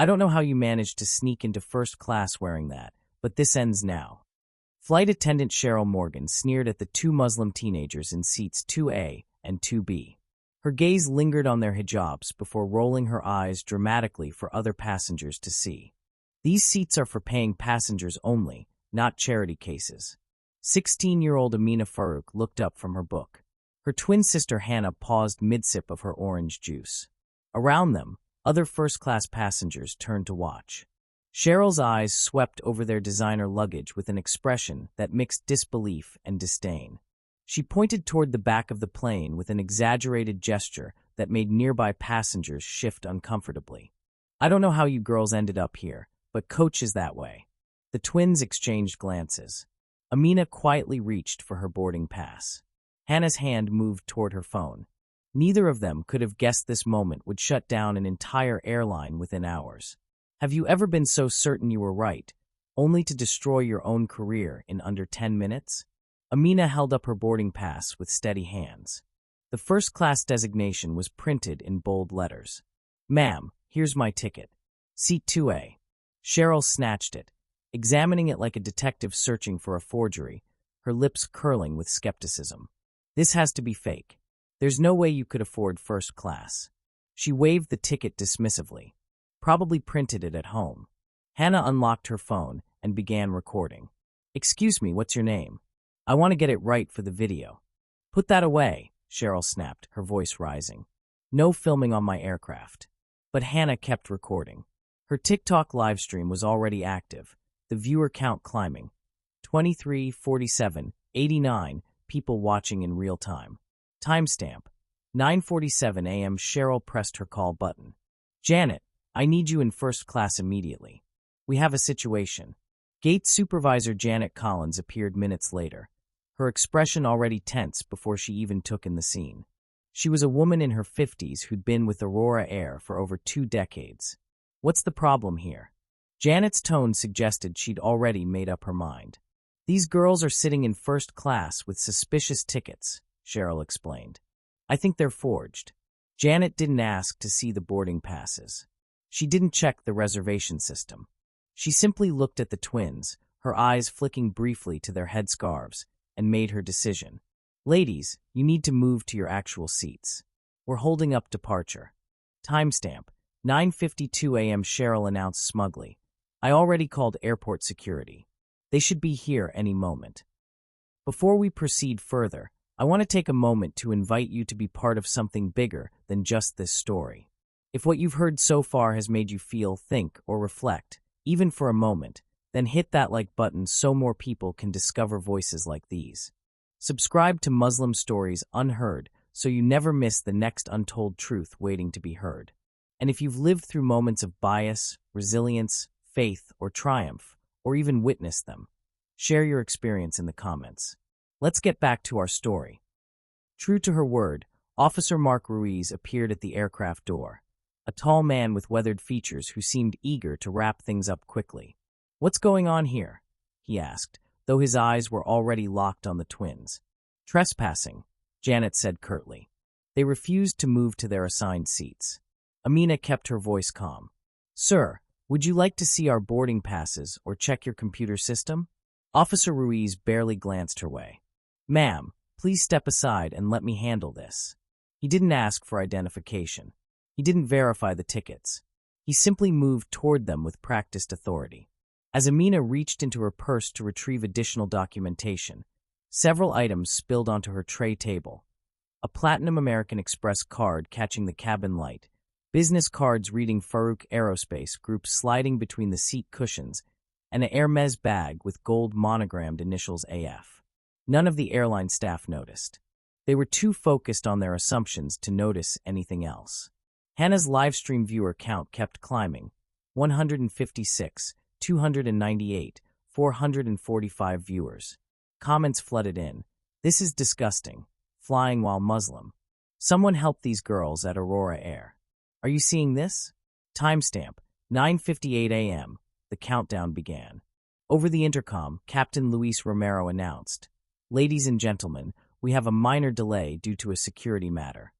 I don't know how you managed to sneak into first class wearing that, but this ends now. Flight attendant Cheryl Morgan sneered at the two Muslim teenagers in seats 2A and 2B. Her gaze lingered on their hijabs before rolling her eyes dramatically for other passengers to see. These seats are for paying passengers only, not charity cases. 16-year-old Amina Farouk looked up from her book. Her twin sister Hannah paused mid-sip of her orange juice. Around them, other first-class passengers turned to watch. Cheryl's eyes swept over their designer luggage with an expression that mixed disbelief and disdain. She pointed toward the back of the plane with an exaggerated gesture that made nearby passengers shift uncomfortably. I don't know how you girls ended up here, but coach is that way. The twins exchanged glances. Amina quietly reached for her boarding pass. Hannah's hand moved toward her phone. Neither of them could have guessed this moment would shut down an entire airline within hours. Have you ever been so certain you were right, only to destroy your own career in under 10 minutes? Amina held up her boarding pass with steady hands. The first-class designation was printed in bold letters. "Ma'am, here's my ticket. Seat 2A. Cheryl snatched it, examining it like a detective searching for a forgery, her lips curling with skepticism. This has to be fake. There's no way you could afford first class. She waved the ticket dismissively. Probably printed it at home. Hannah unlocked her phone and began recording. Excuse me, what's your name? I want to get it right for the video. Put that away, Cheryl snapped, her voice rising. No filming on my aircraft. But Hannah kept recording. Her TikTok livestream was already active, the viewer count climbing. 23, 47, 89 people watching in real time. Timestamp. 9:47 a.m. Cheryl pressed her call button. Janet, I need you in first class immediately. We have a situation. Gate supervisor Janet Collins appeared minutes later, her expression already tense before she even took in the scene. She was a woman in her 50s who'd been with Aurora Air for over 2 decades. What's the problem here? Janet's tone suggested she'd already made up her mind. These girls are sitting in first class with suspicious tickets, Cheryl explained. I think they're forged. Janet didn't ask to see the boarding passes. She didn't check the reservation system. She simply looked at the twins, her eyes flicking briefly to their headscarves, and made her decision. Ladies, you need to move to your actual seats. We're holding up departure. Timestamp. 9:52 a.m. Cheryl announced smugly. I already called airport security. They should be here any moment. Before we proceed further, I want to take a moment to invite you to be part of something bigger than just this story. If what you've heard so far has made you feel, think, or reflect, even for a moment, then hit that like button so more people can discover voices like these. Subscribe to Muslim Stories Unheard so you never miss the next untold truth waiting to be heard. And if you've lived through moments of bias, resilience, faith, or triumph, or even witnessed them, share your experience in the comments. Let's get back to our story. True to her word, Officer Mark Ruiz appeared at the aircraft door, a tall man with weathered features who seemed eager to wrap things up quickly. What's going on here? He asked, though his eyes were already locked on the twins. Trespassing, Janet said curtly. They refused to move to their assigned seats. Amina kept her voice calm. Sir, would you like to see our boarding passes or check your computer system? Officer Ruiz barely glanced her way. Ma'am, please step aside and let me handle this. He didn't ask for identification. He didn't verify the tickets. He simply moved toward them with practiced authority. As Amina reached into her purse to retrieve additional documentation, several items spilled onto her tray table. A Platinum American Express card catching the cabin light, business cards reading Farouk Aerospace Group sliding between the seat cushions, and an Hermes bag with gold monogrammed initials AF. None of the airline staff noticed. They were too focused on their assumptions to notice anything else. Hannah's livestream viewer count kept climbing. 156, 298, 445 viewers. Comments flooded in. This is disgusting. Flying while Muslim. Someone help these girls at Aurora Air. Are you seeing this? Timestamp. 9:58 a.m. The countdown began. Over the intercom, Captain Luis Romero announced, Ladies and gentlemen, we have a minor delay due to a security matter.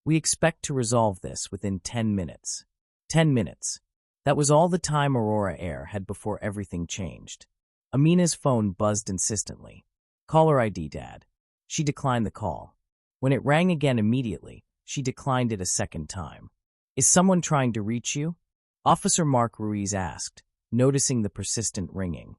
We expect to resolve this within 10 minutes. 10 minutes. That was all the time Aurora Air had before everything changed. Amina's phone buzzed insistently. "Caller ID, Dad." She declined the call. When it rang again immediately, she declined it a second time. "Is someone trying to reach you?" Officer Mark Ruiz asked, noticing the persistent ringing.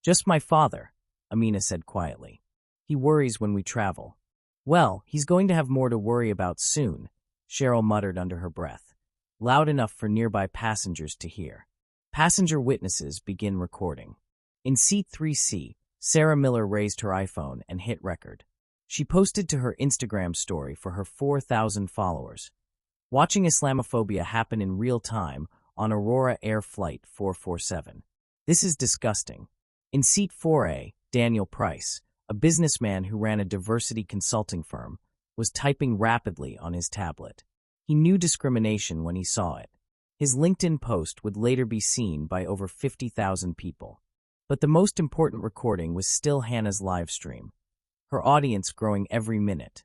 "Just my father," Amina said quietly. "He worries when we travel." "Well, he's going to have more to worry about soon," Cheryl muttered under her breath, loud enough for nearby passengers to hear. Passenger witnesses begin recording. In seat 3C, Sarah Miller raised her iPhone and hit record. She posted to her Instagram story for her 4,000 followers. Watching Islamophobia happen in real time on Aurora Air Flight 447. "This is disgusting." In seat 4A, Daniel Price, a businessman who ran a diversity consulting firm, was typing rapidly on his tablet. He knew discrimination when he saw it. His LinkedIn post would later be seen by over 50,000 people. But the most important recording was still Hannah's live stream, her audience growing every minute.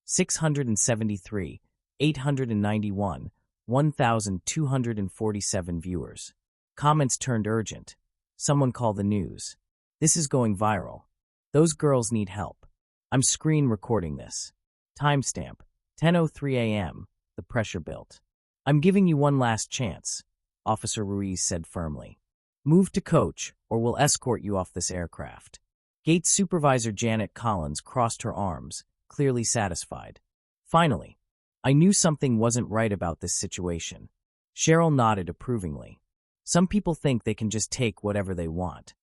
673, 891, 1,247 viewers. Comments turned urgent. "Someone call the news. This is going viral. Those girls need help. I'm screen recording this." Timestamp, 10:03 a.m., the pressure built. "I'm giving you one last chance," Officer Ruiz said firmly. "Move to coach, or we'll escort you off this aircraft." Gate Supervisor Janet Collins crossed her arms, clearly satisfied. "Finally. I knew something wasn't right about this situation." Cheryl nodded approvingly. "Some people think they can just take whatever they want."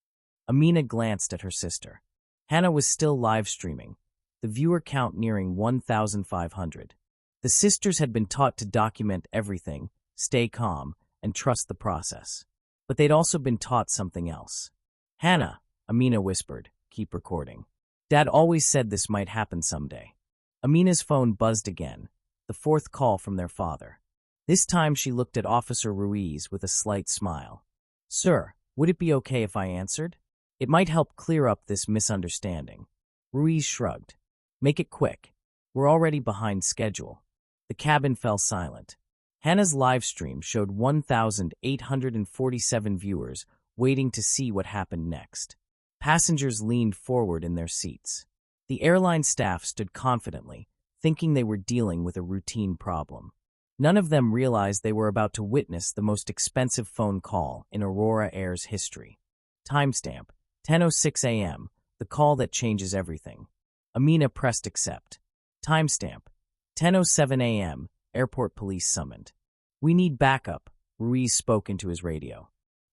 Amina glanced at her sister. Hannah was still live streaming, the viewer count nearing 1,500. The sisters had been taught to document everything, stay calm, and trust the process. But they'd also been taught something else. "Hannah," Amina whispered, "keep recording. Dad always said this might happen someday." Amina's phone buzzed again, the fourth call from their father. This time she looked at Officer Ruiz with a slight smile. "Sir, would it be okay if I answered? It might help clear up this misunderstanding." Ruiz shrugged. "Make it quick. We're already behind schedule." The cabin fell silent. Hannah's live stream showed 1,847 viewers waiting to see what happened next. Passengers leaned forward in their seats. The airline staff stood confidently, thinking they were dealing with a routine problem. None of them realized they were about to witness the most expensive phone call in Aurora Air's history. Timestamp, 10:06 a.m., the call that changes everything. Amina pressed accept. Timestamp, 10:07 a.m., airport police summoned. "We need backup," Ruiz spoke into his radio.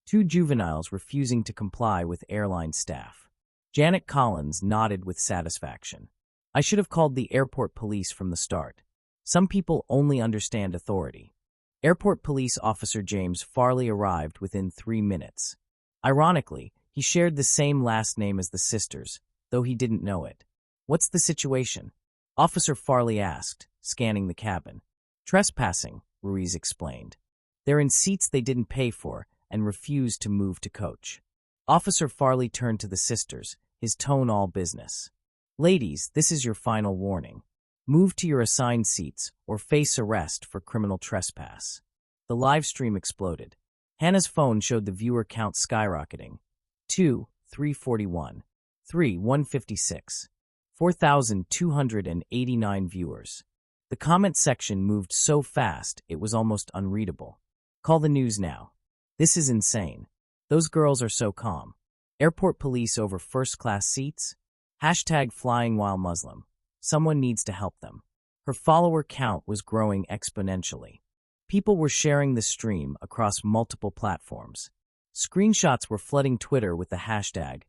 2 juveniles refusing to comply with airline staff. Janet Collins nodded with satisfaction. "I should have called the airport police from the start. Some people only understand authority." Airport Police Officer James Farley arrived within 3 minutes. Ironically, he shared the same last name as the sisters, though he didn't know it. "What's the situation?" Officer Farley asked, scanning the cabin. "Trespassing," Ruiz explained. "They're in seats they didn't pay for and refused to move to coach." Officer Farley turned to the sisters, his tone all business. "Ladies, this is your final warning. Move to your assigned seats or face arrest for criminal trespass." The live stream exploded. Hannah's phone showed the viewer count skyrocketing. 2, 341, 3, 156, 4,289 viewers. The comment section moved so fast it was almost unreadable. "Call the news now. This is insane. Those girls are so calm. Airport police over first-class seats? Hashtag flying while Muslim. Someone needs to help them." Her follower count was growing exponentially. People were sharing the stream across multiple platforms. Screenshots were flooding Twitter with the hashtag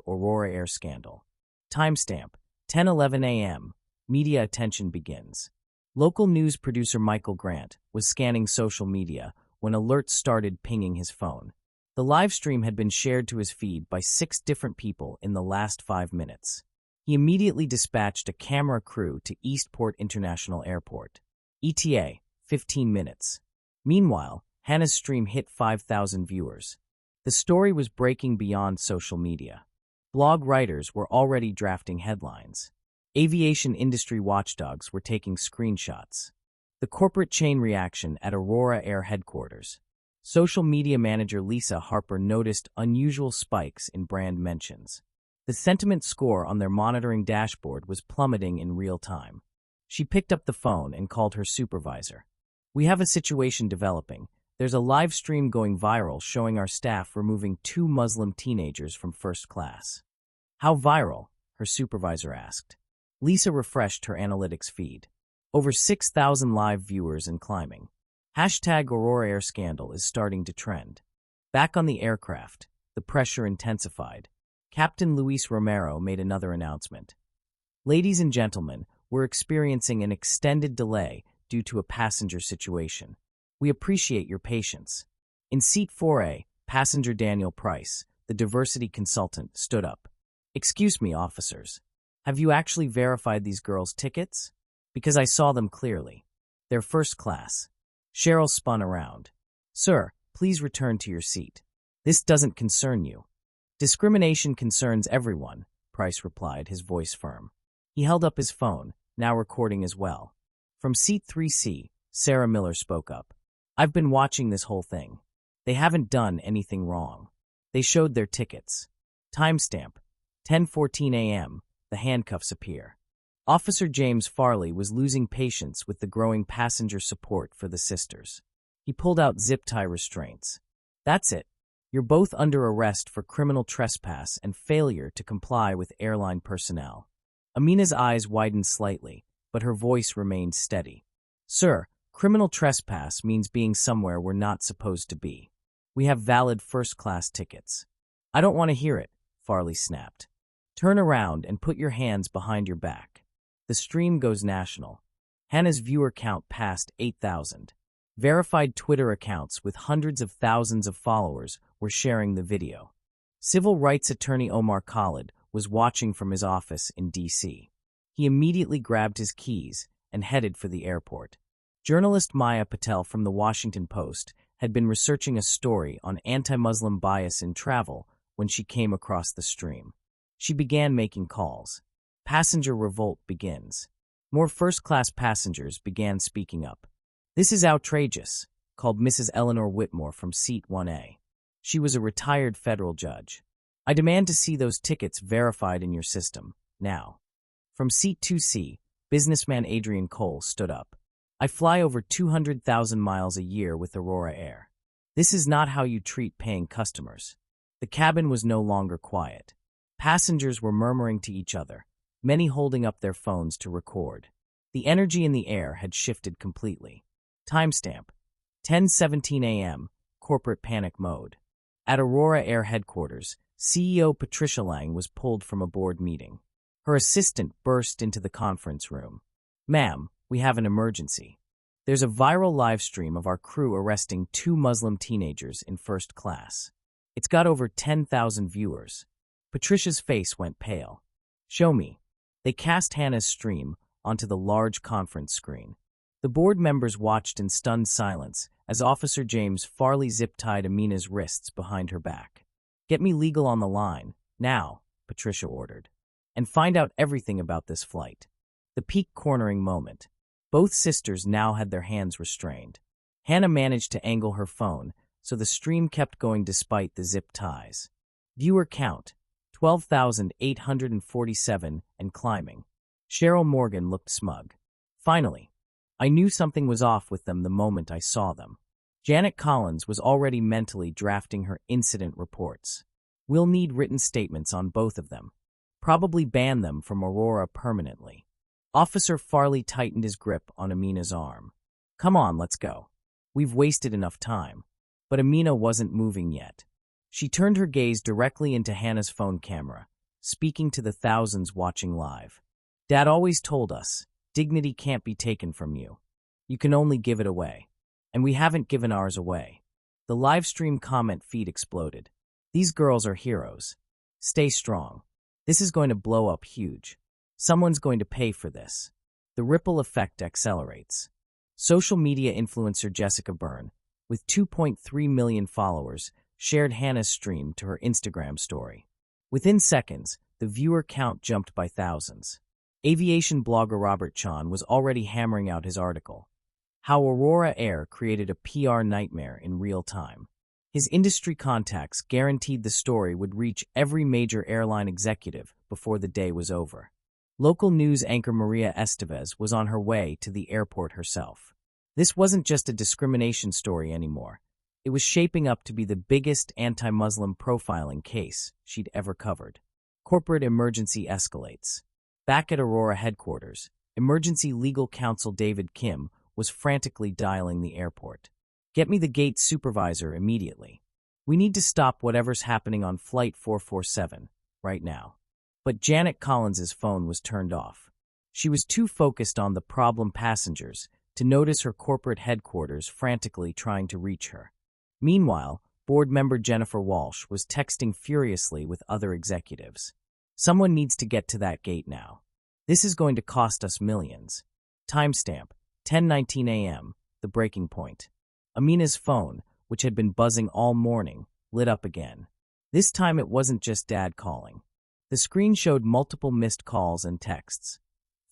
Aurora Air Scandal. Timestamp, 10:11 a.m., media attention begins. Local news producer Michael Grant was scanning social media when alerts started pinging his phone. The live stream had been shared to his feed by 6 different people in the last 5 minutes. He immediately dispatched a camera crew to Eastport International Airport. ETA, 15 minutes. Meanwhile, Hannah's stream hit 5,000 viewers. The story was breaking beyond social media. Blog writers were already drafting headlines. Aviation industry watchdogs were taking screenshots. The corporate chain reaction at Aurora Air headquarters. Social media manager Lisa Harper noticed unusual spikes in brand mentions. The sentiment score on their monitoring dashboard was plummeting in real time. She picked up the phone and called her supervisor. "We have a situation developing. There's a live stream going viral showing our staff removing 2 Muslim teenagers from first class." "How viral?" her supervisor asked. Lisa refreshed her analytics feed. Over 6,000 live viewers and climbing. #Aurora Air Scandal is starting to trend. Back on the aircraft, the pressure intensified. Captain Luis Romero made another announcement. "Ladies and gentlemen, we're experiencing an extended delay due to a passenger situation. We appreciate your patience." In seat 4A, passenger Daniel Price, the diversity consultant, stood up. "Excuse me, officers. Have you actually verified these girls' tickets? Because I saw them clearly. They're first class." Cheryl spun around. "Sir, please return to your seat. This doesn't concern you." "Discrimination concerns everyone," Price replied, his voice firm. He held up his phone, now recording as well. From seat 3C, Sarah Miller spoke up. "I've been watching this whole thing. They haven't done anything wrong. They showed their tickets. Timestamp, 10:14 a.m., the handcuffs appear." Officer James Farley was losing patience with the growing passenger support for the sisters. He pulled out zip-tie restraints. "That's it. You're both under arrest for criminal trespass and failure to comply with airline personnel." Amina's eyes widened slightly, but her voice remained steady. "Sir, criminal trespass means being somewhere we're not supposed to be. We have valid first-class tickets." "I don't want to hear it," Farley snapped. "Turn around and put your hands behind your back." The stream goes national. Hannah's viewer count passed 8,000. Verified Twitter accounts with hundreds of thousands of followers were sharing the video. Civil rights attorney Omar Khalid was watching from his office in D.C. He immediately grabbed his keys and headed for the airport. Journalist Maya Patel from The Washington Post had been researching a story on anti-Muslim bias in travel when she came across the stream. She began making calls. Passenger revolt begins. More first-class passengers began speaking up. "This is outrageous," called Mrs. Eleanor Whitmore from seat 1A. She was a retired federal judge. "I demand to see those tickets verified in your system, now." From seat 2C, businessman Adrian Cole stood up. "I fly over 200,000 miles a year with Aurora Air. This is not how you treat paying customers." The cabin was no longer quiet. Passengers were murmuring to each other, many holding up their phones to record. The energy in the air had shifted completely. Timestamp, 10:17 a.m., corporate panic mode. At Aurora Air headquarters, CEO Patricia Lang was pulled from a board meeting. Her assistant burst into the conference room. "Ma'am, we have an emergency. There's a viral live stream of our crew arresting 2 Muslim teenagers in first class. It's got over 10,000 viewers." Patricia's face went pale. "Show me." They cast Hannah's stream onto the large conference screen. The board members watched in stunned silence as Officer James Farley zip-tied Amina's wrists behind her back. "Get me legal on the line, now," Patricia ordered, "and find out everything about this flight." The peak cornering moment. Both sisters now had their hands restrained. Hannah managed to angle her phone, so the stream kept going despite the zip ties. Viewer count, 12,847 and climbing. Cheryl Morgan looked smug. "Finally. I knew something was off with them the moment I saw them." Janet Collins was already mentally drafting her incident reports. "We'll need written statements on both of them. Probably ban them from Aurora permanently." Officer Farley tightened his grip on Amina's arm. "Come on, let's go. We've wasted enough time." But Amina wasn't moving yet. She turned her gaze directly into Hannah's phone camera, speaking to the thousands watching live. "Dad always told us, dignity can't be taken from you. You can only give it away. And we haven't given ours away." The live stream comment feed exploded. "These girls are heroes. Stay strong. This is going to blow up huge. Someone's going to pay for this." The ripple effect accelerates. Social media influencer Jessica Byrne, with 2.3 million followers, shared Hannah's stream to her Instagram story. Within seconds, the viewer count jumped by thousands. Aviation blogger Robert Chan was already hammering out his article. How Aurora Air created a PR nightmare in real time. His industry contacts guaranteed the story would reach every major airline executive before the day was over. Local news anchor Maria Estevez was on her way to the airport herself. This wasn't just a discrimination story anymore. It was shaping up to be the biggest anti-Muslim profiling case she'd ever covered. Corporate emergency escalates. Back at Aurora headquarters, emergency legal counsel David Kim was frantically dialing the airport. "Get me the gate supervisor immediately. We need to stop whatever's happening on Flight 447, right now." But Janet Collins's phone was turned off. She was too focused on the problem passengers to notice her corporate headquarters frantically trying to reach her. Meanwhile, board member Jennifer Walsh was texting furiously with other executives. "Someone needs to get to that gate now. This is going to cost us millions." Timestamp, 10:19 a.m., the breaking point. Amina's phone, which had been buzzing all morning, lit up again. This time it wasn't just Dad calling. The screen showed multiple missed calls and texts.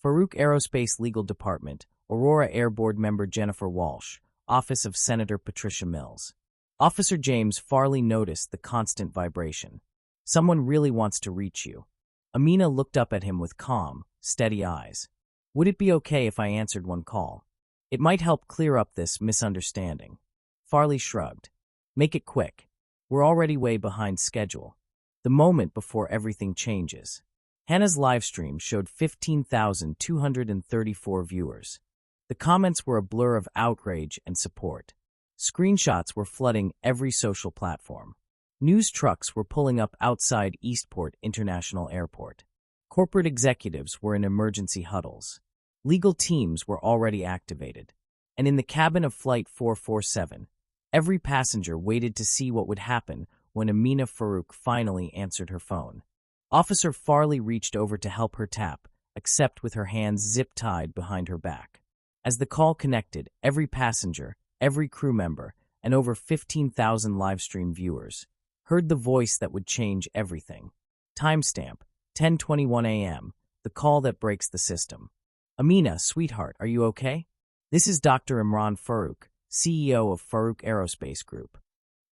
Farouk Aerospace Legal Department, Aurora Air Board member Jennifer Walsh, Office of Senator Patricia Mills. Officer James Farley noticed the constant vibration. "Someone really wants to reach you." Amina looked up at him with calm, steady eyes. "Would it be okay if I answered one call? It might help clear up this misunderstanding." Farley shrugged. "Make it quick. We're already way behind schedule." The moment before everything changes. Hannah's livestream showed 15,234 viewers. The comments were a blur of outrage and support. Screenshots were flooding every social platform. News trucks were pulling up outside Eastport International Airport. Corporate executives were in emergency huddles. Legal teams were already activated. And in the cabin of Flight 447, every passenger waited to see what would happen when Amina Farouk finally answered her phone. Officer Farley reached over to help her tap, except with her hands zip-tied behind her back. As the call connected, every passenger, every crew member, and over 15,000 livestream viewers heard the voice that would change everything. Timestamp, 10:21 a.m., the call that breaks the system. "Amina, sweetheart, are you okay? This is Dr. Imran Farouk, CEO of Farouk Aerospace Group."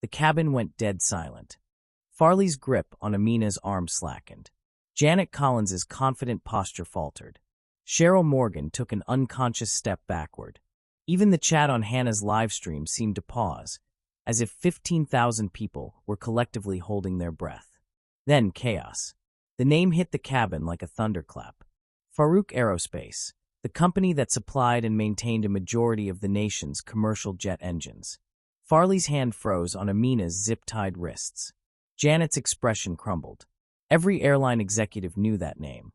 The cabin went dead silent. Farley's grip on Amina's arm slackened. Janet Collins's confident posture faltered. Cheryl Morgan took an unconscious step backward. Even the chat on Hannah's livestream seemed to pause, as if 15,000 people were collectively holding their breath. Then chaos. The name hit the cabin like a thunderclap. Farouk Aerospace, the company that supplied and maintained a majority of the nation's commercial jet engines. Farley's hand froze on Amina's zip-tied wrists. Janet's expression crumbled. Every airline executive knew that name.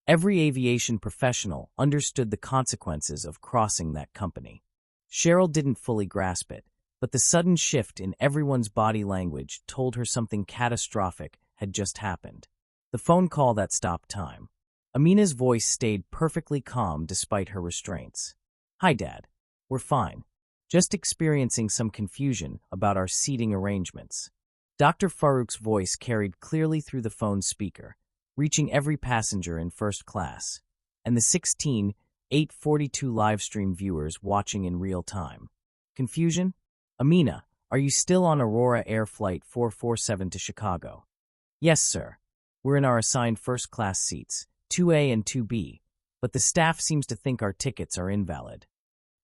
Every aviation professional understood the consequences of crossing that company. Cheryl didn't fully grasp it, but the sudden shift in everyone's body language told her something catastrophic had just happened. The phone call that stopped time. Amina's voice stayed perfectly calm despite her restraints. "Hi, Dad. We're fine. Just experiencing some confusion about our seating arrangements." Dr. Farouk's voice carried clearly through the phone's speaker, reaching every passenger in first class, and the 16,842 livestream viewers watching in real time. "Confusion? Amina, are you still on Aurora Air Flight 447 to Chicago?" "Yes, sir. We're in our assigned first-class seats, 2A and 2B, but the staff seems to think our tickets are invalid."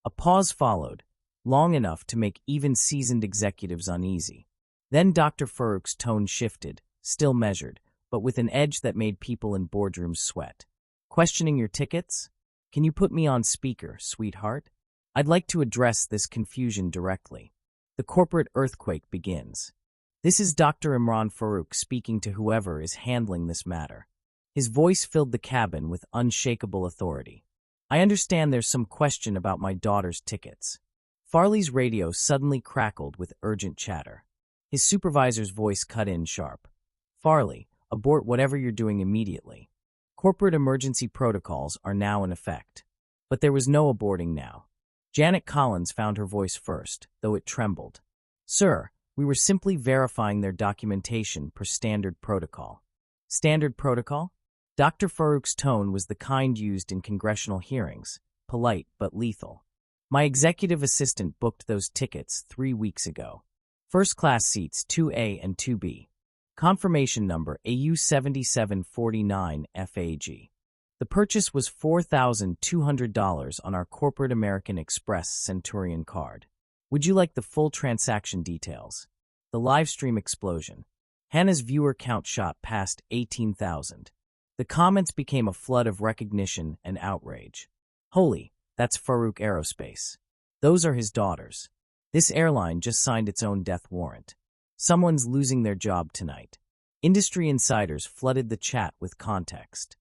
A pause followed, long enough to make even seasoned executives uneasy. Then Dr. Farouk's tone shifted, still measured, but with an edge that made people in boardrooms sweat. "Questioning your tickets? Can you put me on speaker, sweetheart? I'd like to address this confusion directly." The corporate earthquake begins. This is Dr. Imran Farouk speaking to whoever is handling this matter. His voice filled the cabin with unshakable authority. "I understand there's some question about my daughter's tickets." Farley's radio suddenly crackled with urgent chatter. His supervisor's voice cut in sharp. "Farley, abort whatever you're doing immediately. Corporate emergency protocols are now in effect." But there was no aborting now. Janet Collins found her voice first, though it trembled. "Sir, we were simply verifying their documentation per standard protocol." "Standard protocol?" Dr. Farouk's tone was the kind used in congressional hearings, polite but lethal. My executive assistant booked those tickets 3 weeks ago. First-class seats 2A and 2B. Confirmation number AU7749FAG. The purchase was $4,200 on our corporate American Express Centurion card. Would you like the full transaction details? The live stream explosion. Hannah's viewer count shot past 18,000. The comments became a flood of recognition and outrage. Holy, that's Farouk Aerospace. Those are his daughters. This airline just signed its own death warrant. Someone's losing their job tonight. Industry insiders flooded the chat with context.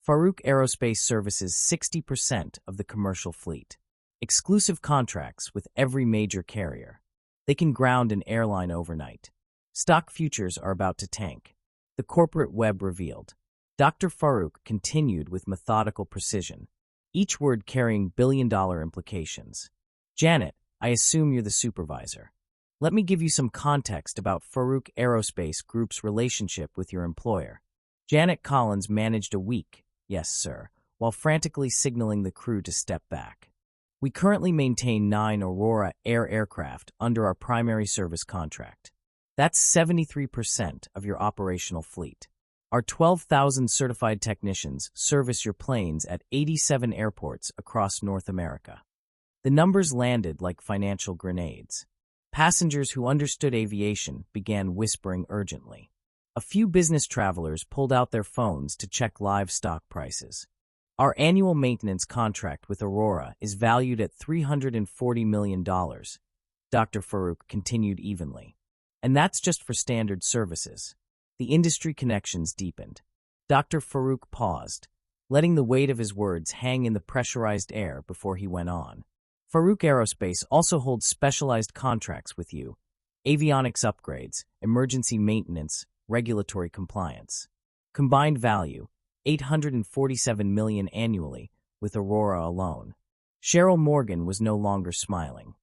Farouk Aerospace services 60% of the commercial fleet. Exclusive contracts with every major carrier. They can ground an airline overnight. Stock futures are about to tank. The corporate web revealed. Dr. Farouk continued with methodical precision, each word carrying billion-dollar implications. Janet, I assume you're the supervisor. Let me give you some context about Farouk Aerospace Group's relationship with your employer. Janet Collins managed a week, yes, sir, while frantically signaling the crew to step back. We currently maintain 9 Aurora Air aircraft under our primary service contract. That's 73% of your operational fleet. Our 12,000 certified technicians service your planes at 87 airports across North America. The numbers landed like financial grenades. Passengers who understood aviation began whispering urgently. A few business travelers pulled out their phones to check live stock prices. Our annual maintenance contract with Aurora is valued at $340 million, Dr. Farouk continued evenly. And that's just for standard services. The industry connections deepened. Dr. Farouk paused, letting the weight of his words hang in the pressurized air before he went on. Farouk Aerospace also holds specialized contracts with you: avionics upgrades, emergency maintenance, regulatory compliance. Combined value, $847 million annually with Aurora alone. Cheryl Morgan was no longer smiling.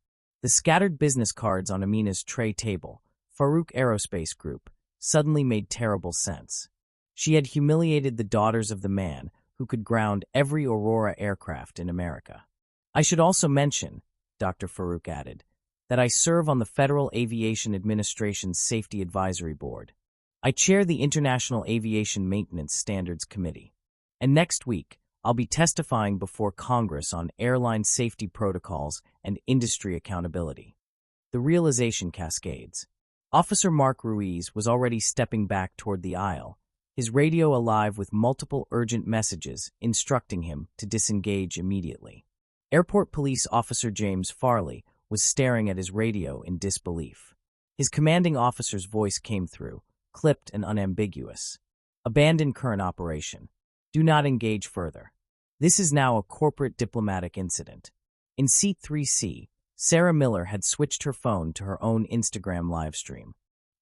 The scattered business cards on Amina's tray table, Farouk Aerospace Group, suddenly made terrible sense. She had humiliated the daughters of the man who could ground every Aurora aircraft in America. I should also mention, Dr. Farouk added, that I serve on the Federal Aviation Administration's Safety Advisory Board. I chair the International Aviation Maintenance Standards Committee. And next week, I'll be testifying before Congress on airline safety protocols and industry accountability. The realization cascades. Officer Mark Ruiz was already stepping back toward the aisle, his radio alive with multiple urgent messages instructing him to disengage immediately. Airport Police Officer James Farley was staring at his radio in disbelief. His commanding officer's voice came through, clipped and unambiguous. Abandon current operation. Do not engage further. This is now a corporate diplomatic incident. In seat 3C, Sarah Miller had switched her phone to her own Instagram livestream.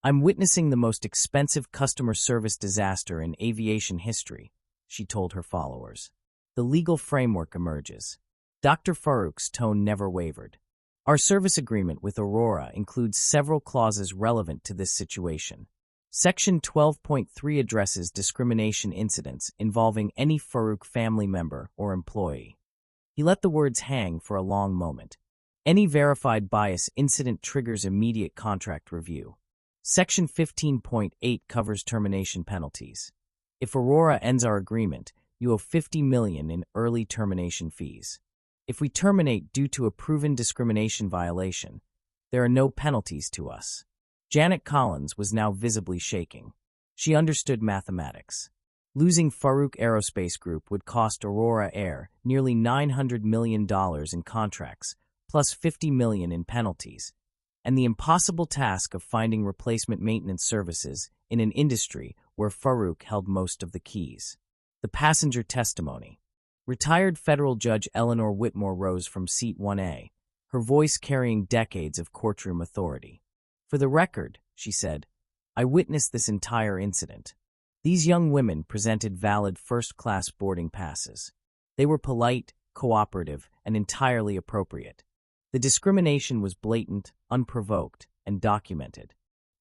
I'm witnessing the most expensive customer service disaster in aviation history, she told her followers. The legal framework emerges. Dr. Farouk's tone never wavered. Our service agreement with Aurora includes several clauses relevant to this situation. Section 12.3 addresses discrimination incidents involving any Farouk family member or employee. He let the words hang for a long moment. Any verified bias incident triggers immediate contract review. Section 15.8 covers termination penalties. If Aurora ends our agreement, you owe $50 million in early termination fees. If we terminate due to a proven discrimination violation, there are no penalties to us. Janet Collins was now visibly shaking. She understood mathematics. Losing Farouk Aerospace Group would cost Aurora Air nearly $900 million in contracts, plus $50 million in penalties, and the impossible task of finding replacement maintenance services in an industry where Farouk held most of the keys. The passenger testimony. Retired federal judge Eleanor Whitmore rose from seat 1A, her voice carrying decades of courtroom authority. For the record, she said, I witnessed this entire incident. These young women presented valid first-class boarding passes. They were polite, cooperative, and entirely appropriate. The discrimination was blatant, unprovoked, and documented.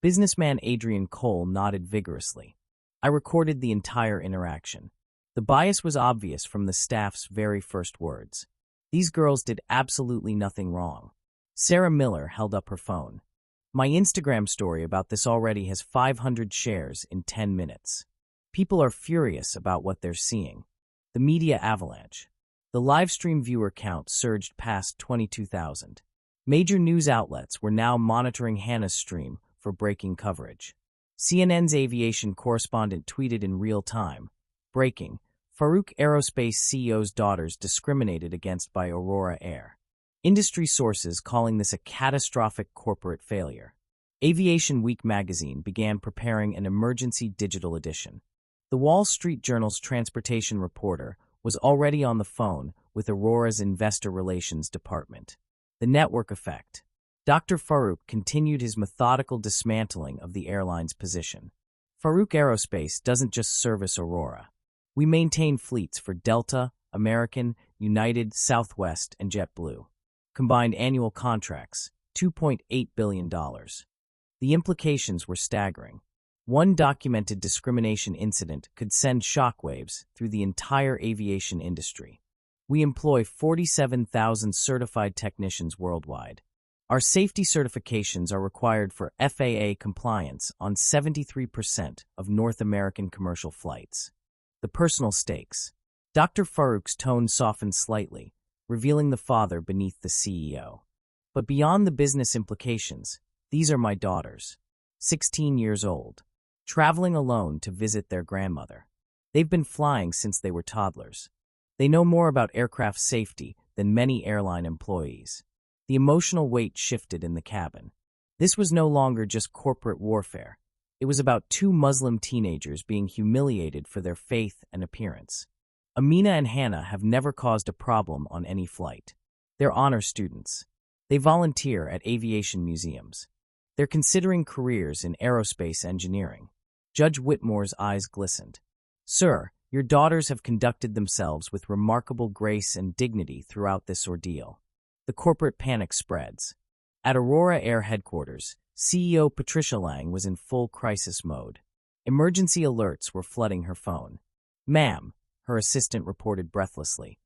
Businessman Adrian Cole nodded vigorously. I recorded the entire interaction. The bias was obvious from the staff's very first words. These girls did absolutely nothing wrong. Sarah Miller held up her phone. My Instagram story about this already has 500 shares in 10 minutes. People are furious about what they're seeing. The media avalanche. The livestream viewer count surged past 22,000. Major news outlets were now monitoring Hannah's stream for breaking coverage. CNN's aviation correspondent tweeted in real time, "Breaking: Farouk Aerospace CEO's daughters discriminated against by Aurora Air." Industry sources calling this a catastrophic corporate failure. Aviation Week magazine began preparing an emergency digital edition. The Wall Street Journal's transportation reporter was already on the phone with Aurora's investor relations department. The network effect. Dr. Farouk continued his methodical dismantling of the airline's position. Farouk Aerospace doesn't just service Aurora. We maintain fleets for Delta, American, United, Southwest, and JetBlue. Combined annual contracts, $2.8 billion. The implications were staggering. One documented discrimination incident could send shockwaves through the entire aviation industry. We employ 47,000 certified technicians worldwide. Our safety certifications are required for FAA compliance on 73% of North American commercial flights. The personal stakes. Dr. Farouk's tone softened slightly, revealing the father beneath the CEO. But beyond the business implications, these are my daughters, 16 years old, traveling alone to visit their grandmother. They've been flying since they were toddlers. They know more about aircraft safety than many airline employees. The emotional weight shifted in the cabin. This was no longer just corporate warfare. It was about two Muslim teenagers being humiliated for their faith and appearance. Amina and Hannah have never caused a problem on any flight. They're honor students. They volunteer at aviation museums. They're considering careers in aerospace engineering. Judge Whitmore's eyes glistened. "Sir, your daughters have conducted themselves with remarkable grace and dignity throughout this ordeal." The corporate panic spreads. At Aurora Air headquarters, CEO Patricia Lang was in full crisis mode. Emergency alerts were flooding her phone. "Ma'am," her assistant reported breathlessly,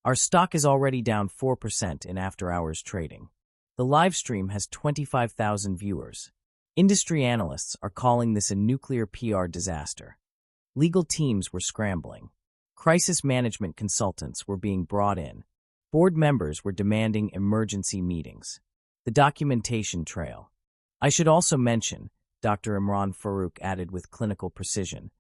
"our stock is already down 4% in after-hours trading. The live stream has 25,000 viewers. Industry analysts are calling this a nuclear PR disaster." Legal teams were scrambling. Crisis management consultants were being brought in. Board members were demanding emergency meetings. The documentation trail. "I should also mention," Dr. Imran Farouk added with clinical precision,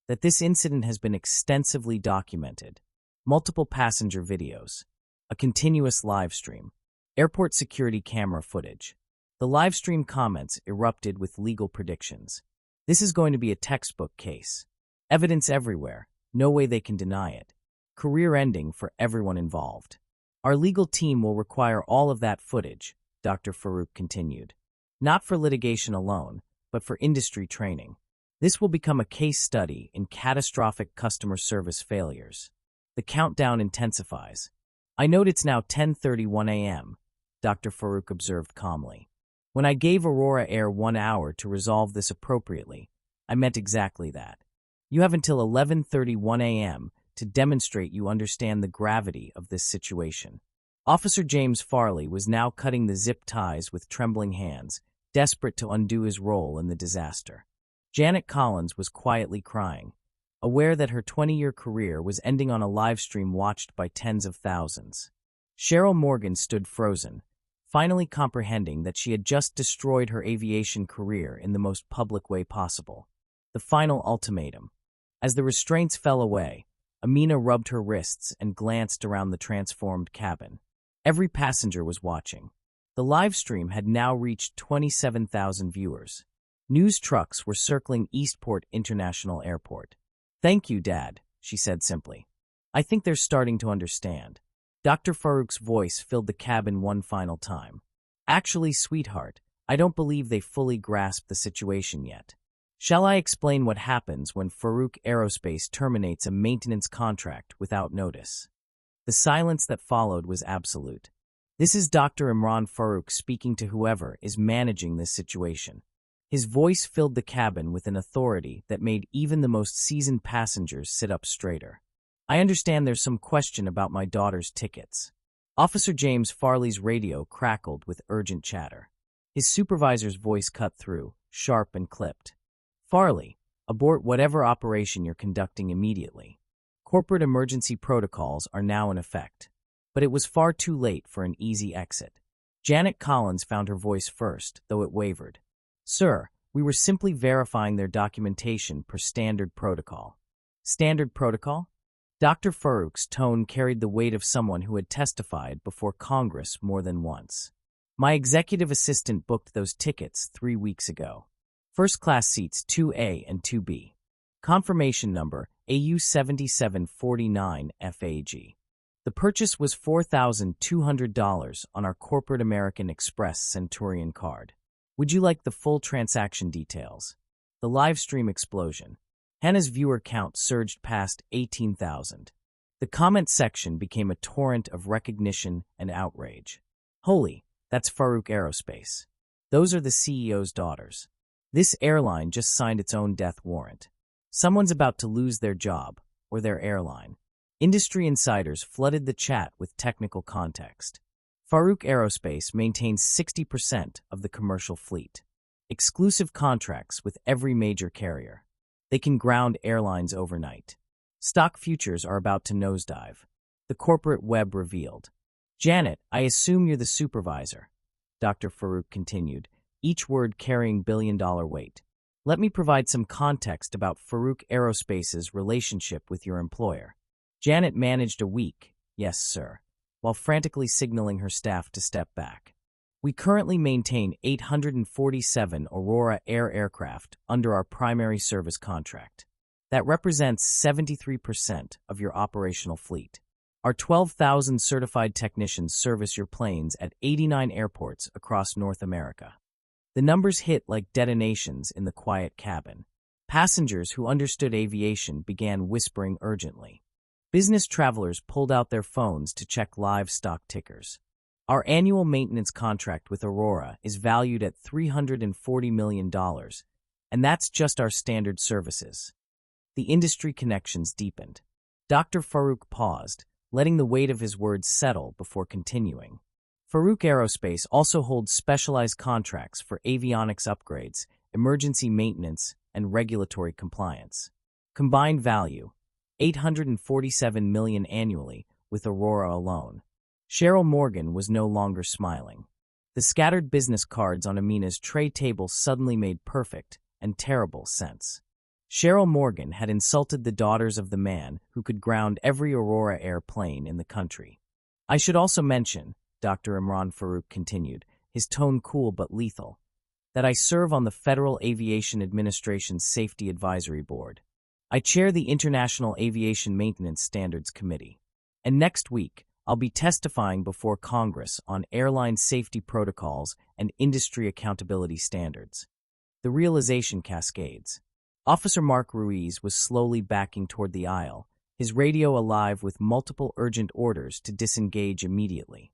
"that this incident has been extensively documented. Multiple passenger videos, a continuous live stream, airport security camera footage." The live stream comments erupted with legal predictions. "This is going to be a textbook case. Evidence everywhere, no way they can deny it. Career-ending for everyone involved. Our legal team will require all of that footage," Dr. Farouk continued. "Not for litigation alone, but for industry training. This will become a case study in catastrophic customer service failures." The countdown intensifies. "I note it's now 10:31 a.m., Dr. Farouk observed calmly. "When I gave Aurora Air 1 hour to resolve this appropriately, I meant exactly that. You have until 11:31 a.m. to demonstrate you understand the gravity of this situation." Officer James Farley was now cutting the zip ties with trembling hands, desperate to undo his role in the disaster. Janet Collins was quietly crying, aware that her 20-year career was ending on a live stream watched by tens of thousands. Cheryl Morgan stood frozen, finally comprehending that she had just destroyed her aviation career in the most public way possible. The final ultimatum. As the restraints fell away, Amina rubbed her wrists and glanced around the transformed cabin. Every passenger was watching. The live stream had now reached 27,000 viewers. News trucks were circling Eastport International Airport. "Thank you, Dad," she said simply. "I think they're starting to understand." Dr. Farouk's voice filled the cabin one final time. "Actually, sweetheart, I don't believe they fully grasp the situation yet. Shall I explain what happens when Farouk Aerospace terminates a maintenance contract without notice?" The silence that followed was absolute. This is Dr. Imran Farouk speaking to whoever is managing this situation. His voice filled the cabin with an authority that made even the most seasoned passengers sit up straighter. "I understand there's some question about my daughter's tickets. Officer James Farley's radio crackled with urgent chatter. His supervisor's voice cut through, sharp and clipped. Farley, abort whatever operation you're conducting immediately. Corporate emergency protocols are now in effect. But it was far too late for an easy exit. Janet Collins found her voice first, though it wavered. Sir, we were simply verifying their documentation per standard protocol. Standard protocol? Dr. Farouk's tone carried the weight of someone who had testified before Congress more than once. My executive assistant booked those tickets 3 weeks ago. First-class seats 2A and 2B. Confirmation number AU7749FAG. The purchase was $4,200 on our corporate American Express Centurion card. Would you like the full transaction details? The live stream explosion. Hannah's viewer count surged past 18,000. The comment section became a torrent of recognition and outrage. Holy, that's Farouk Aerospace. Those are the CEO's daughters. This airline just signed its own death warrant. Someone's about to lose their job, or their airline. Industry insiders flooded the chat with technical context. Farouk Aerospace maintains 60% of the commercial fleet. Exclusive contracts with every major carrier. They can ground airlines overnight. Stock futures are about to nosedive. The corporate web revealed. Janet, I assume you're the supervisor. Dr. Farouk continued, each word carrying billion-dollar weight. Let me provide some context about Farouk Aerospace's relationship with your employer. Janet managed a week, yes, sir, while frantically signaling her staff to step back. We currently maintain 847 Aurora Air aircraft under our primary service contract. That represents 73% of your operational fleet. Our 12,000 certified technicians service your planes at 89 airports across North America. The numbers hit like detonations in the quiet cabin. Passengers who understood aviation began whispering urgently. Business travelers pulled out their phones to check live stock tickers. Our annual maintenance contract with Aurora is valued at $340 million, and that's just our standard services. The industry connections deepened. Dr. Farouk paused, letting the weight of his words settle before continuing. Farouk Aerospace also holds specialized contracts for avionics upgrades, emergency maintenance, and regulatory compliance. Combined value, $847 million annually with Aurora alone. Cheryl Morgan was no longer smiling. The scattered business cards on Amina's tray table suddenly made perfect and terrible sense. Cheryl Morgan had insulted the daughters of the man who could ground every Aurora airplane in the country. I should also mention, Dr. Imran Farouk continued, his tone cool but lethal, that I serve on the Federal Aviation Administration's Safety Advisory Board. I chair the International Aviation Maintenance Standards Committee. And next week, I'll be testifying before Congress on airline safety protocols and industry accountability standards. The realization cascades. Officer Mark Ruiz was slowly backing toward the aisle, his radio alive with multiple urgent orders to disengage immediately.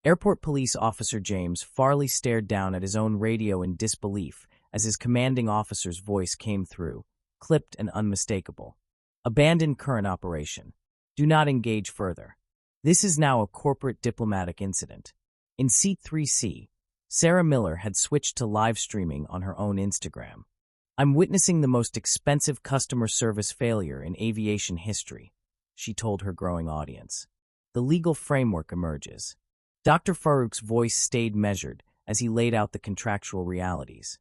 Airport Police Officer James Farley stared down at his own radio in disbelief as his commanding officer's voice came through, clipped and unmistakable. Abandon current operation. Do not engage further. This is now a corporate diplomatic incident. In Seat 3C, Sarah Miller had switched to live streaming on her own Instagram. I'm witnessing the most expensive customer service failure in aviation history, she told her growing audience. The legal framework emerges. Dr. Farouk's voice stayed measured as he laid out the contractual realities.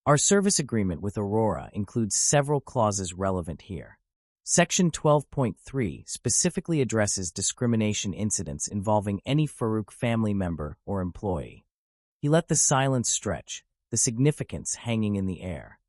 Our service agreement with Aurora includes several clauses relevant here. Section 12.3 specifically addresses discrimination incidents involving any Farouk family member or employee. He let the silence stretch, the significance hanging in the air.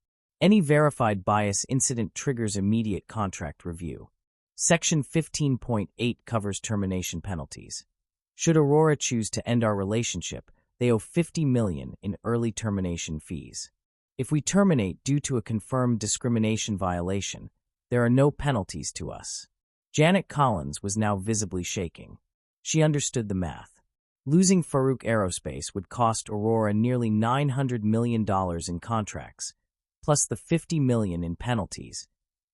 Any verified bias incident triggers immediate contract review. Section 15.8 covers termination penalties. Should Aurora choose to end our relationship, they owe $50 million in early termination fees. If we terminate due to a confirmed discrimination violation, there are no penalties to us. Janet Collins was now visibly shaking. She understood the math. Losing Farouk Aerospace would cost Aurora nearly $900 million in contracts, plus the $50 million in penalties,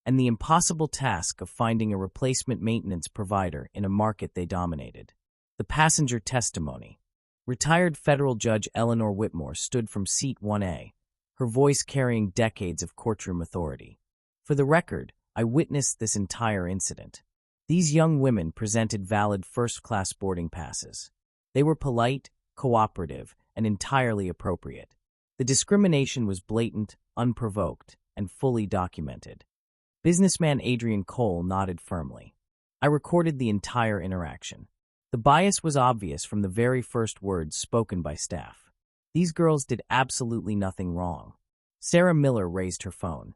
and the impossible task of finding a replacement maintenance provider in a market they dominated. The passenger testimony. Retired federal judge Eleanor Whitmore stood from seat 1A, her voice carrying decades of courtroom authority. For the record, I witnessed this entire incident. These young women presented valid first-class boarding passes. They were polite, cooperative, and entirely appropriate. The discrimination was blatant, unprovoked, and fully documented. Businessman Adrian Cole nodded firmly. I recorded the entire interaction. The bias was obvious from the very first words spoken by staff. These girls did absolutely nothing wrong. Sarah Miller raised her phone.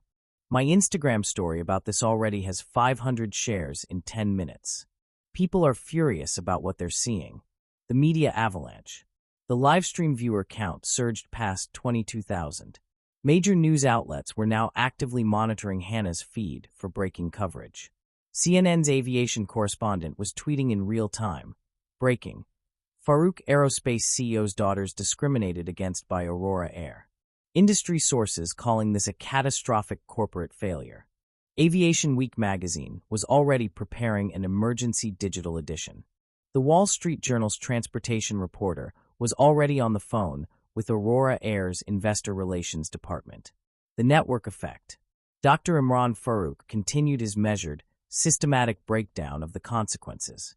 My Instagram story about this already has 500 shares in 10 minutes. People are furious about what they're seeing. The media avalanche. The livestream viewer count surged past 22,000. Major news outlets were now actively monitoring Hannah's feed for breaking coverage. CNN's aviation correspondent was tweeting in real time. Breaking. Farouk Aerospace CEO's daughters discriminated against by Aurora Air. Industry sources calling this a catastrophic corporate failure. Aviation Week magazine was already preparing an emergency digital edition. The Wall Street Journal's transportation reporter was already on the phone with Aurora Air's investor relations department. The network effect. Dr. Imran Farouk continued his measured, systematic breakdown of the consequences.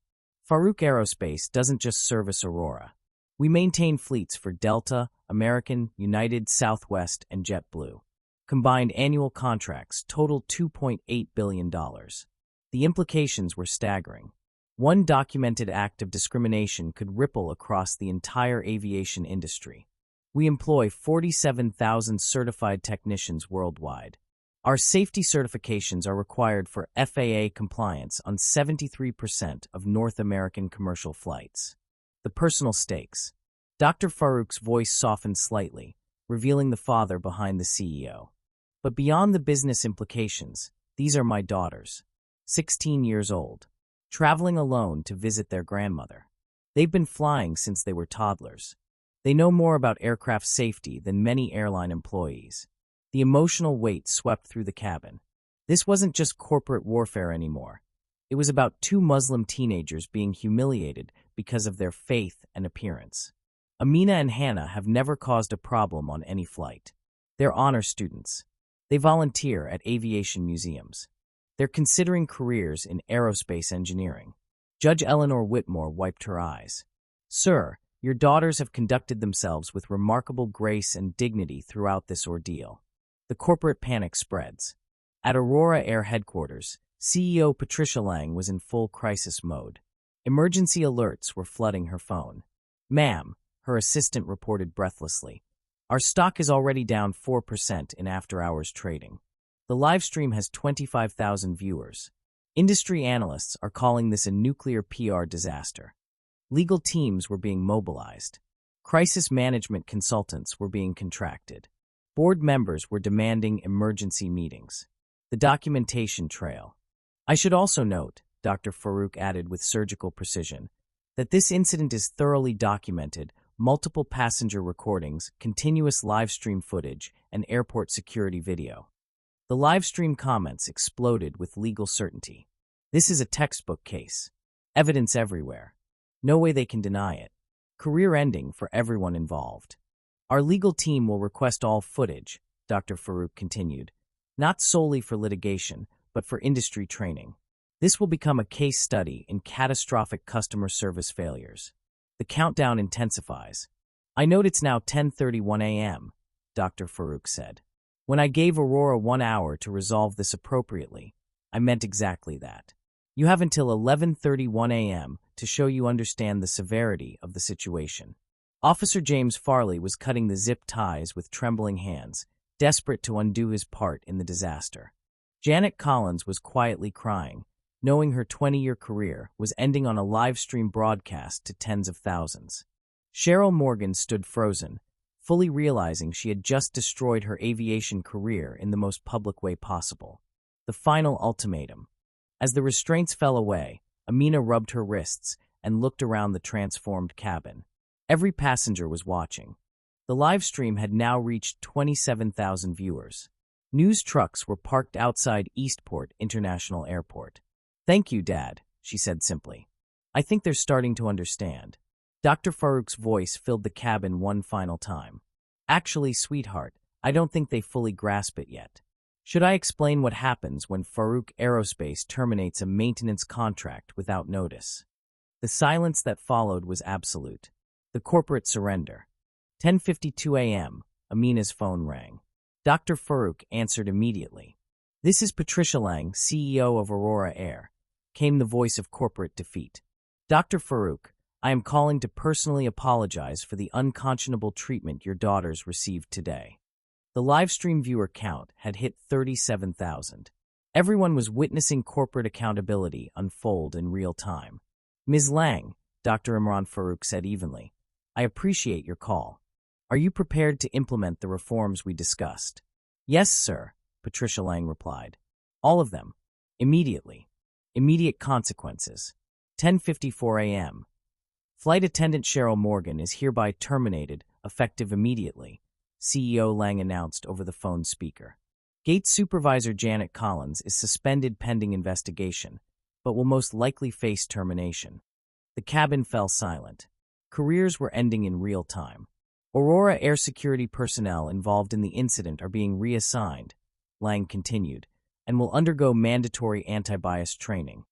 Farouk Aerospace doesn't just service Aurora. We maintain fleets for Delta, American, United, Southwest, and JetBlue. Combined annual contracts totaled $2.8 billion. The implications were staggering. One documented act of discrimination could ripple across the entire aviation industry. We employ 47,000 certified technicians worldwide. Our safety certifications are required for FAA compliance on 73% of North American commercial flights. The personal stakes. Dr. Farouk's voice softened slightly, revealing the father behind the CEO. But beyond the business implications, these are my daughters, 16 years old, traveling alone to visit their grandmother. They've been flying since they were toddlers. They know more about aircraft safety than many airline employees. The emotional weight swept through the cabin. This wasn't just corporate warfare anymore. It was about two Muslim teenagers being humiliated because of their faith and appearance. Amina and Hannah have never caused a problem on any flight. They're honor students. They volunteer at aviation museums. They're considering careers in aerospace engineering. Judge Eleanor Whitmore wiped her eyes. Sir, your daughters have conducted themselves with remarkable grace and dignity throughout this ordeal. The corporate panic spreads. At Aurora Air headquarters, CEO Patricia Lang was in full crisis mode. Emergency alerts were flooding her phone. Ma'am, her assistant reported breathlessly, our stock is already down 4% in after-hours trading. The live stream has 25,000 viewers. Industry analysts are calling this a nuclear PR disaster. Legal teams were being mobilized. Crisis management consultants were being contracted. Board members were demanding emergency meetings. The documentation trail. I should also note, Dr. Farouk added with surgical precision, that this incident is thoroughly documented, multiple passenger recordings, continuous live stream footage, and airport security video. The live stream comments exploded with legal certainty. This is a textbook case. Evidence everywhere. No way they can deny it. Career ending for everyone involved. Our legal team will request all footage, Dr. Farouk continued, not solely for litigation, but for industry training. This will become a case study in catastrophic customer service failures. The countdown intensifies. I note it's now 10:31 a.m., Dr. Farouk said. When I gave Aurora 1 hour to resolve this appropriately, I meant exactly that. You have until 11:31 a.m. to show you understand the severity of the situation. Officer James Farley was cutting the zip ties with trembling hands, desperate to undo his part in the disaster. Janet Collins was quietly crying, knowing her 20-year career was ending on a live-stream broadcast to tens of thousands. Cheryl Morgan stood frozen, fully realizing she had just destroyed her aviation career in the most public way possible. The final ultimatum. As the restraints fell away, Amina rubbed her wrists and looked around the transformed cabin. Every passenger was watching. The live stream had now reached 27,000 viewers. News trucks were parked outside Eastport International Airport. Thank you, Dad, she said simply. I think they're starting to understand. Dr. Farouk's voice filled the cabin one final time. Actually, sweetheart, I don't think they fully grasp it yet. Should I explain what happens when Farouk Aerospace terminates a maintenance contract without notice? The silence that followed was absolute. The corporate surrender. 10:52 a.m., Amina's phone rang. Dr. Farouk answered immediately. "This is Patricia Lang, CEO of Aurora Air," came the voice of corporate defeat. "Dr. Farouk, I am calling to personally apologize for the unconscionable treatment your daughters received today." The livestream viewer count had hit 37,000. Everyone was witnessing corporate accountability unfold in real time. "Ms. Lang," Dr. Imran Farouk said evenly, "I appreciate your call. Are you prepared to implement the reforms we discussed?" "Yes, sir," Patricia Lang replied. "All of them. Immediately. Immediate consequences." 10:54 a.m. Flight attendant Cheryl Morgan is hereby terminated, effective immediately, CEO Lang announced over the phone speaker. Gate supervisor Janet Collins is suspended pending investigation, but will most likely face termination. The cabin fell silent. Careers were ending in real time. Aurora air security personnel involved in the incident are being reassigned, Lang continued, and will undergo mandatory anti-bias training.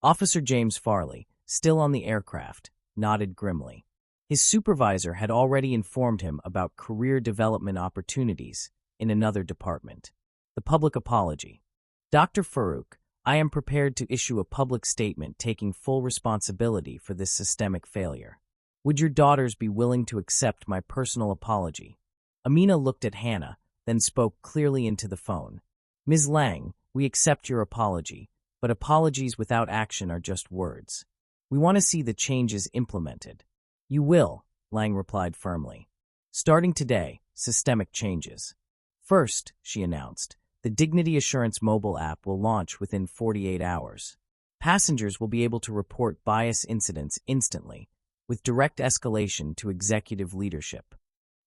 Officer James Farley, still on the aircraft, nodded grimly. His supervisor had already informed him about career development opportunities in another department. The public apology. "Dr. Farouk, I am prepared to issue a public statement taking full responsibility for this systemic failure. Would your daughters be willing to accept my personal apology?" Amina looked at Hannah, then spoke clearly into the phone. "Ms. Lang, we accept your apology, but apologies without action are just words. We want to see the changes implemented." "You will," Lang replied firmly. "Starting today, systemic changes. First," she announced, "the Dignity Assurance mobile app will launch within 48 hours. Passengers will be able to report bias incidents instantly, with direct escalation to executive leadership."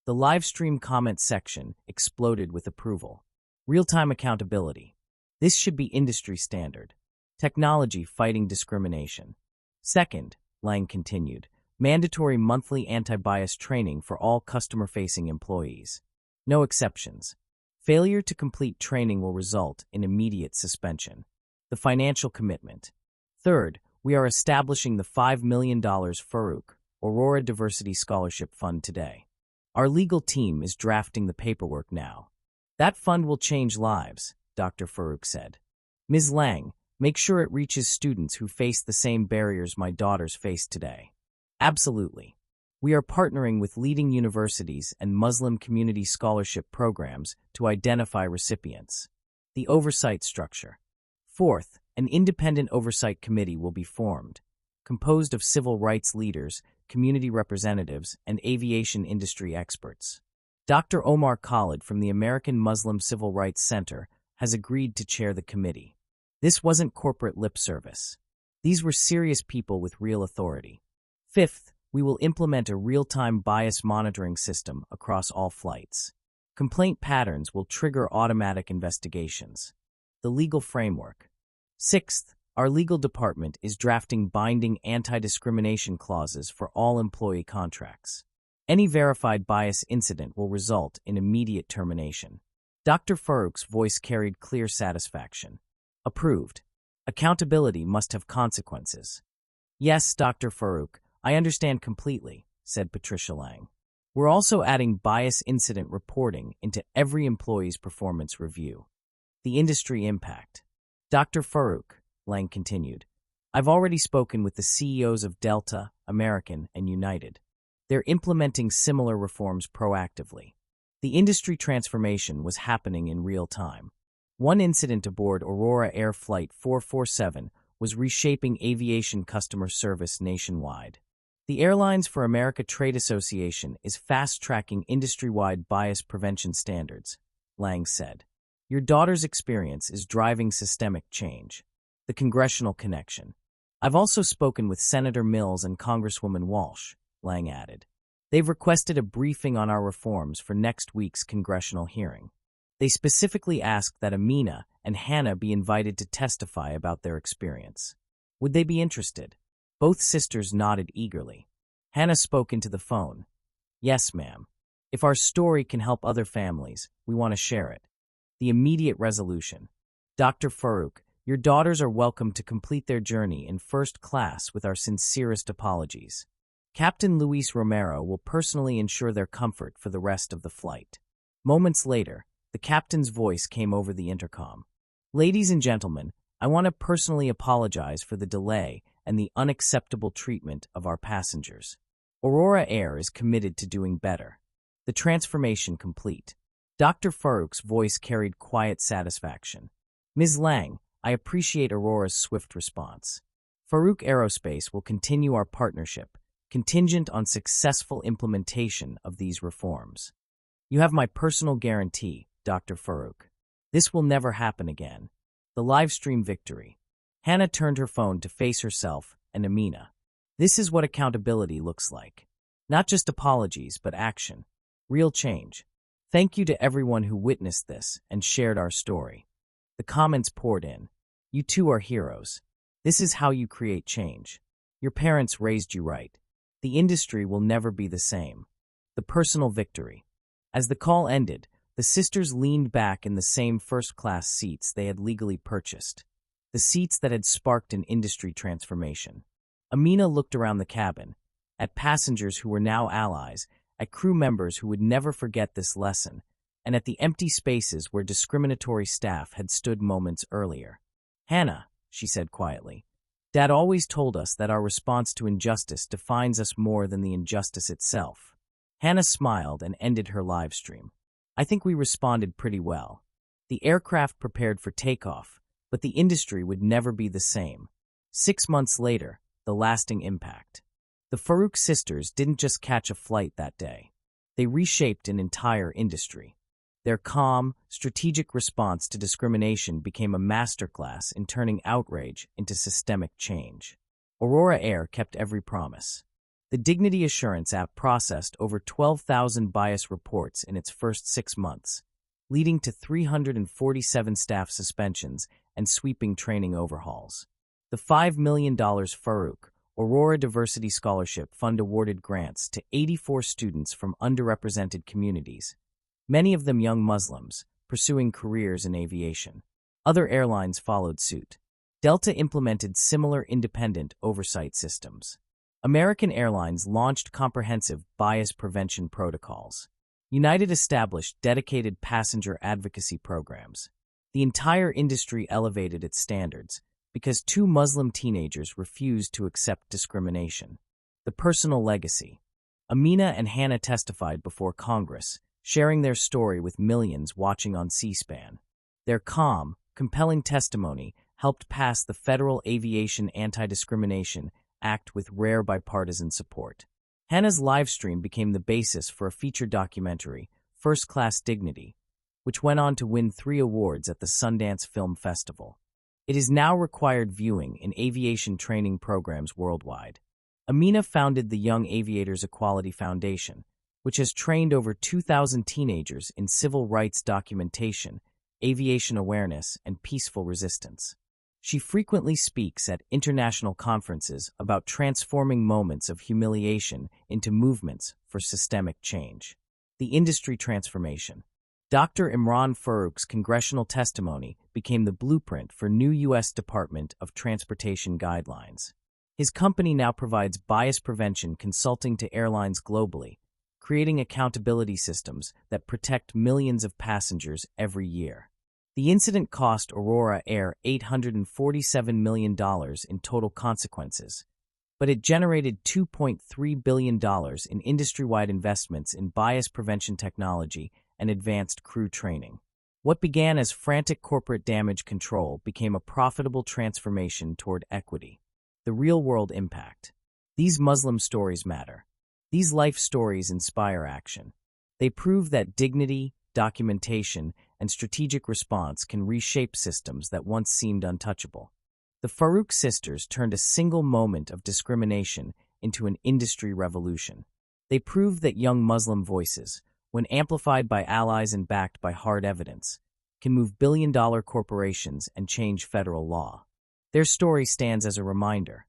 The livestream comment section exploded with approval. Real-time accountability. This should be industry standard. Technology fighting discrimination. Second, Lang continued, mandatory monthly anti-bias training for all customer-facing employees. No exceptions. Failure to complete training will result in immediate suspension. The financial commitment. Third, we are establishing the $5 million Farouk Aurora Diversity Scholarship Fund today. Our legal team is drafting the paperwork now. That fund will change lives, Dr. Farouk said. "Ms. Lang, make sure it reaches students who face the same barriers my daughters faced today." "Absolutely. We are partnering with leading universities and Muslim community scholarship programs to identify recipients." The oversight structure. Fourth, an independent oversight committee will be formed, composed of civil rights leaders, community representatives, and aviation industry experts. Dr. Omar Khalid from the American Muslim Civil Rights Center has agreed to chair the committee. This wasn't corporate lip service. These were serious people with real authority. Fifth, we will implement a real-time bias monitoring system across all flights. Complaint patterns will trigger automatic investigations. The legal framework. Sixth, our legal department is drafting binding anti-discrimination clauses for all employee contracts. Any verified bias incident will result in immediate termination. Dr. Farouk's voice carried clear satisfaction. Approved. Accountability must have consequences. "Yes, Dr. Farouk, I understand completely," said Patricia Lang. "We're also adding bias incident reporting into every employee's performance review." The industry impact. Dr. Farouk, Lang continued, "I've already spoken with the CEOs of Delta, American, and United. They're implementing similar reforms proactively. The industry transformation was happening in real time. One incident aboard Aurora Air Flight 447 was reshaping aviation customer service nationwide. The Airlines for America Trade Association is fast-tracking industry-wide bias prevention standards," Lang said. "Your daughter's experience is driving systemic change." The congressional connection. "I've also spoken with Senator Mills and Congresswoman Walsh," Lang added. "They've requested a briefing on our reforms for next week's congressional hearing. They specifically asked that Amina and Hannah be invited to testify about their experience. Would they be interested?" Both sisters nodded eagerly. Hannah spoke into the phone. Yes, ma'am. If our story can help other families, we want to share it. The immediate resolution. Dr. Farouk, your daughters are welcome to complete their journey in first class with our sincerest apologies. Captain Luis Romero will personally ensure their comfort for the rest of the flight. Moments later, the captain's voice came over the intercom. Ladies and gentlemen, I want to personally apologize for the delay and the unacceptable treatment of our passengers. Aurora Air is committed to doing better. The transformation complete. Dr. Farouk's voice carried quiet satisfaction. Ms. Lang, I appreciate Aurora's swift response. Farouk Aerospace will continue our partnership, contingent on successful implementation of these reforms. You have my personal guarantee, Dr. Farouk. This will never happen again. The livestream victory. Hannah turned her phone to face herself and Amina. This is what accountability looks like. Not just apologies, but action. Real change. Thank you to everyone who witnessed this and shared our story. The comments poured in. You two are heroes. This is how you create change. Your parents raised you right. The industry will never be the same. The personal victory. As the call ended, the sisters leaned back in the same first-class seats they had legally purchased. The seats that had sparked an industry transformation. Amina looked around the cabin, at passengers who were now allies, at crew members who would never forget this lesson, and at the empty spaces where discriminatory staff had stood moments earlier. Hannah, she said quietly, Dad always told us that our response to injustice defines us more than the injustice itself. Hannah smiled and ended her live stream. I think we responded pretty well. The aircraft prepared for takeoff, but the industry would never be the same. 6 months later, the lasting impact. The Farouk sisters didn't just catch a flight that day. They reshaped an entire industry. Their calm, strategic response to discrimination became a masterclass in turning outrage into systemic change. Aurora Air kept every promise. The Dignity Assurance app processed over 12,000 bias reports in its first 6 months, leading to 347 staff suspensions and sweeping training overhauls. The $5 million Farouk Aurora Diversity Scholarship Fund awarded grants to 84 students from underrepresented communities, many of them young Muslims, pursuing careers in aviation. Other airlines followed suit. Delta implemented similar independent oversight systems. American Airlines launched comprehensive bias prevention protocols. United established dedicated passenger advocacy programs. The entire industry elevated its standards because 2 Muslim teenagers refused to accept discrimination. The personal legacy. Amina and Hannah testified before Congress, sharing their story with millions watching on C-SPAN. Their calm, compelling testimony helped pass the Federal Aviation Anti-Discrimination Act with rare bipartisan support. Hannah's livestream became the basis for a feature documentary, First Class Dignity, which went on to win 3 awards at the Sundance Film Festival. It is now required viewing in aviation training programs worldwide. Amina founded the Young Aviators Equality Foundation, which has trained over 2,000 teenagers in civil rights documentation, aviation awareness, and peaceful resistance. She frequently speaks at international conferences about transforming moments of humiliation into movements for systemic change. The industry transformation. Dr. Imran Farouk's congressional testimony became the blueprint for new U.S. Department of Transportation guidelines. His company now provides bias prevention consulting to airlines globally, creating accountability systems that protect millions of passengers every year. The incident cost Aurora Air $847 million in total consequences, but it generated $2.3 billion in industry-wide investments in bias prevention technology and advanced crew training. What began as frantic corporate damage control became a profitable transformation toward equity. The real-world impact. These Muslim stories matter. These life stories inspire action. They prove that dignity, documentation, and strategic response can reshape systems that once seemed untouchable. The Farouk sisters turned a single moment of discrimination into an industry revolution. They proved that young Muslim voices, when amplified by allies and backed by hard evidence, can move billion-dollar corporations and change federal law. Their story stands as a reminder.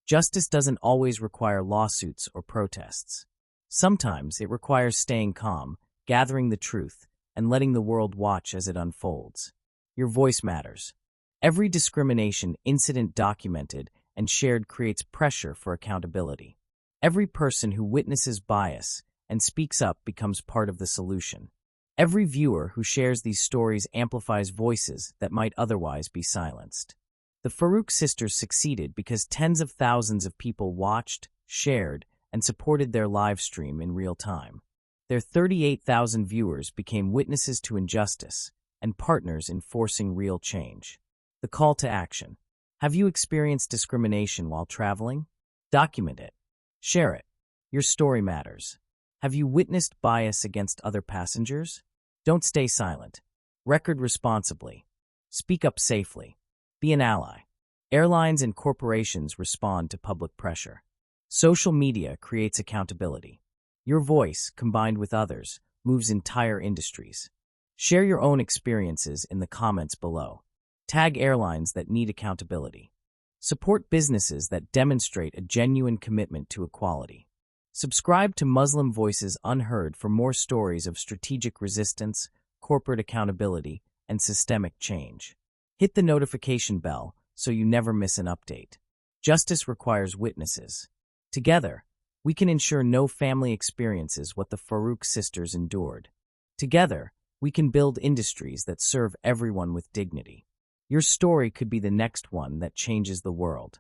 Justice doesn't always require lawsuits or protests. Sometimes it requires staying calm, gathering the truth, and letting the world watch as it unfolds. Your voice matters. Every discrimination incident documented and shared creates pressure for accountability. Every person who witnesses bias and speaks up becomes part of the solution. Every viewer who shares these stories amplifies voices that might otherwise be silenced. The Farouk sisters succeeded because tens of thousands of people watched, shared, and supported their live stream in real time. Their 38,000 viewers became witnesses to injustice and partners in forcing real change. The call to action. Have you experienced discrimination while traveling? Document it. Share it. Your story matters. Have you witnessed bias against other passengers? Don't stay silent. Record responsibly. Speak up safely. Be an ally. Airlines and corporations respond to public pressure. Social media creates accountability. Your voice, combined with others, moves entire industries. Share your own experiences in the comments below. Tag airlines that need accountability. Support businesses that demonstrate a genuine commitment to equality. Subscribe to Muslim Voices Unheard for more stories of strategic resistance, corporate accountability, and systemic change. Hit the notification bell so you never miss an update. Justice requires witnesses. Together, we can ensure no family experiences what the Farouk sisters endured. Together, we can build industries that serve everyone with dignity. Your story could be the next one that changes the world.